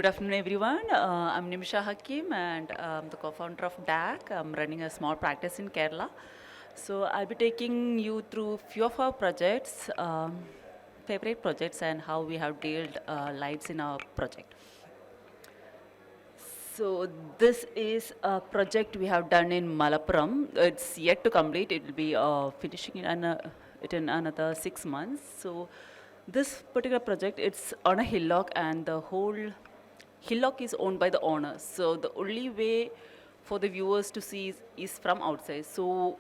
Good afternoon, everyone. I'm Nimisha Hakkim, and I'm the co-founder of iDAC. I'm running a small practice in Kerala. So I'll be taking you through few of our projects, favorite projects, and how we have dealt lights in our project. So this is a project we have done in Malappuram. It's yet to complete. It will be finishing it in another 6 months. So this particular project, it's on a hillock, and the whole hillock is owned by the owner. So the only way for the viewers to see is from outside. So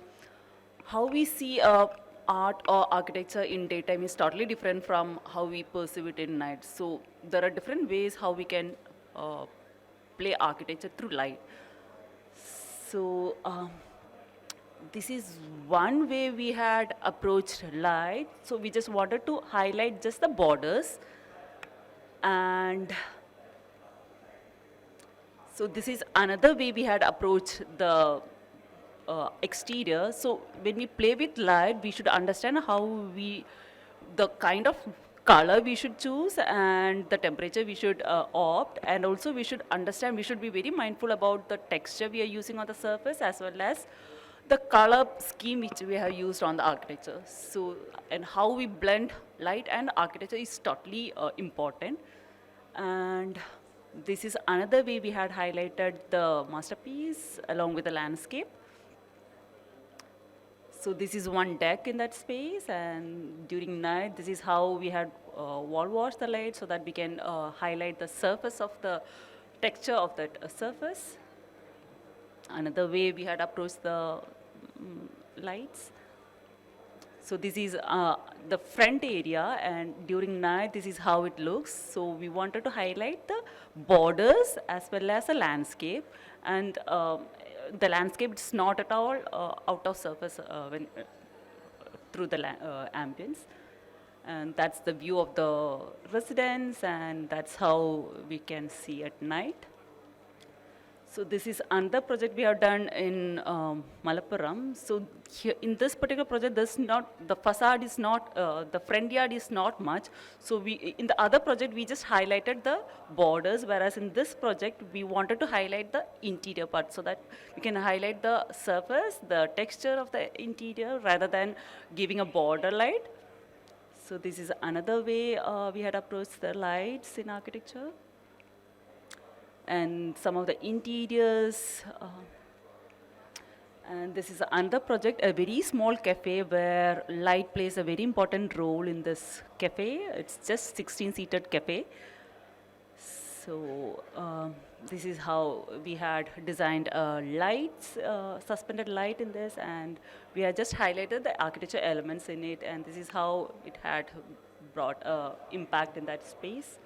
how we see art or architecture in daytime is totally different from how we perceive it in night. So there are different ways how we can uh, play architecture through light. So this is one way we had approached light. So we just wanted to highlight just the borders, and so this is another way we had approached the exterior. So when we play with light, we should understand the kind of color we should choose and the temperature we should opt, and also we should understand, we should be very mindful about the texture we are using on the surface as well as the color scheme which we have used on the architecture. So, and how we blend light and architecture is totally important. And this is another way we had highlighted the masterpiece along with the landscape. So this is one deck in that space, and during night, this is how we had wall wash the light so that we can highlight the surface of the texture of that surface. Another way we had approached the lights. So this is the front area, and during night, this is how it looks. So we wanted to highlight the borders as well as the landscape, and the landscape is not at all out of surface through the ambience. And that's the view of the residence, and that's how we can see at night. So this is another project we have done in Malappuram. So here, in this particular project, the facade is not, the front yard is not much. So in the other project, we just highlighted the borders, whereas in this project, we wanted to highlight the interior part so that we can highlight the surface, the texture of the interior, rather than giving a border light. So this is another way we had approached the lights in architecture. And some of the interiors. And this is another project, a very small cafe where light plays a very important role in this cafe. It's just 16-seated cafe. So this is how we had designed lights, suspended light in this, and we had just highlighted the architecture elements in it, and this is how it had brought impact in that space.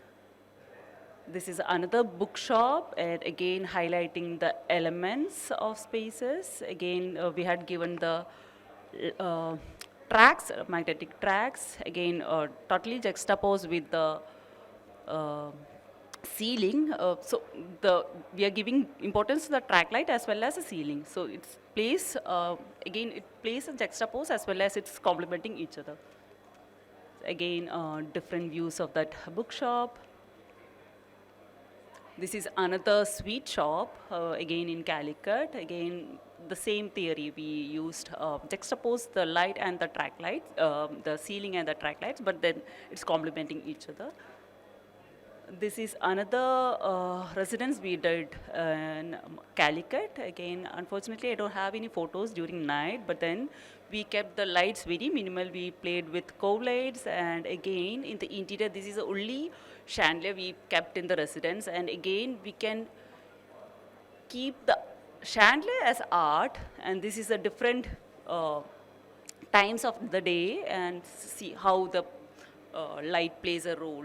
This is another bookshop, and again highlighting the elements of spaces. Again, we had given the tracks, magnetic tracks, again totally juxtaposed with the ceiling. So we are giving importance to the track light as well as the ceiling. So it's placed, again it plays a juxtapose as well as it's complementing each other. Again, different views of that bookshop. This is another sweet shop, again in Calicut. Again, the same theory. We used juxtapose the light and the track lights, the ceiling and the track lights, but then it's complementing each other. This is another residence we did in Calicut. Again, unfortunately, I don't have any photos during night, but then we kept the lights very minimal. We played with cow lights, and again, in the interior, this is the only chandelier we kept in the residence. And again, we can keep the chandelier as art, and this is a different times of the day, and see how the light plays a role,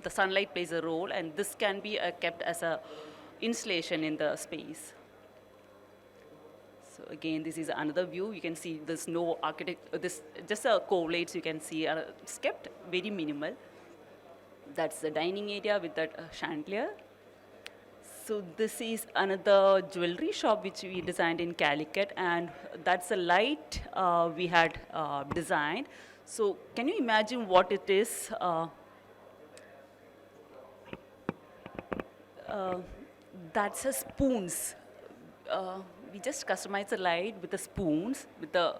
the sunlight plays a role, and this can be kept as a installation in the space. So again, this is another view. You can see there's no architect, this just a correlates you can see, it's kept very minimal. That's the dining area with that chandelier. So this is another jewelry shop which we designed in Calicut, and that's a light we had designed. So can you imagine what it is? Uh, that's a spoons. Uh, we just customize the light with the spoons, with uh,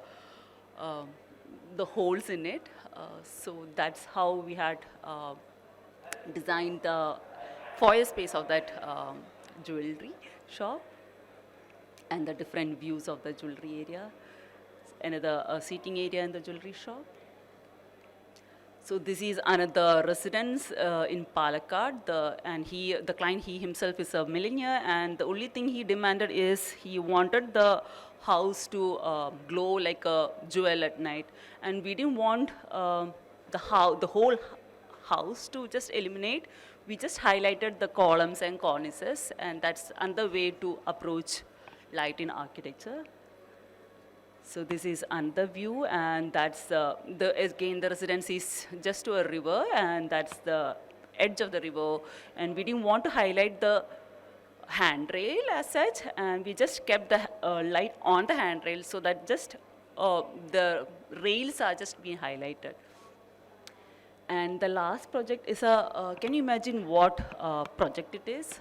the holes in it. So that's how we had designed the foyer space of that jewelry shop and the different views of the jewelry area. Another seating area in the jewelry shop. So this is another residence in Palakkad, the client, he himself is a millionaire, and the only thing he demanded is he wanted the house to glow like a jewel at night, and we didn't want the whole house to just illuminate. We just highlighted the columns and cornices, and that's another way to approach light in architecture. So this is another view, and that's again the residence is just to a river, and that's the edge of the river. And we didn't want to highlight the handrail as such, and we just kept the light on the handrail so that just the rails are just being highlighted. And the last project is can you imagine what project it is?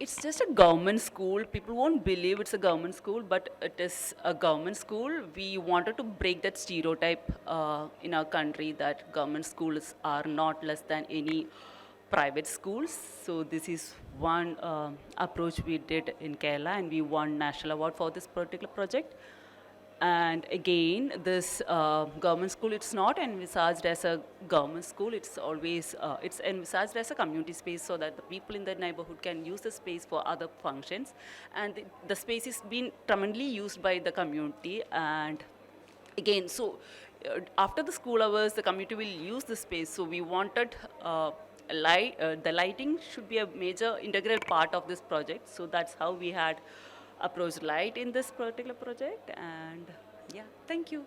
It's just a government school. People won't believe it's a government school, but it is a government school. We wanted to break that stereotype in our country that government schools are not less than any private schools. So this is one approach we did in Kerala, and we won national award for this particular project. And again, this government school, it's not envisaged as a government school. It's always, it's envisaged as a community space so that the people in the neighborhood can use the space for other functions. And the space is being tremendously used by the community. And again, so after the school hours, the community will use the space. So we wanted the lighting should be a major integral part of this project. So that's how we had approached light in this particular project. And yeah, thank you.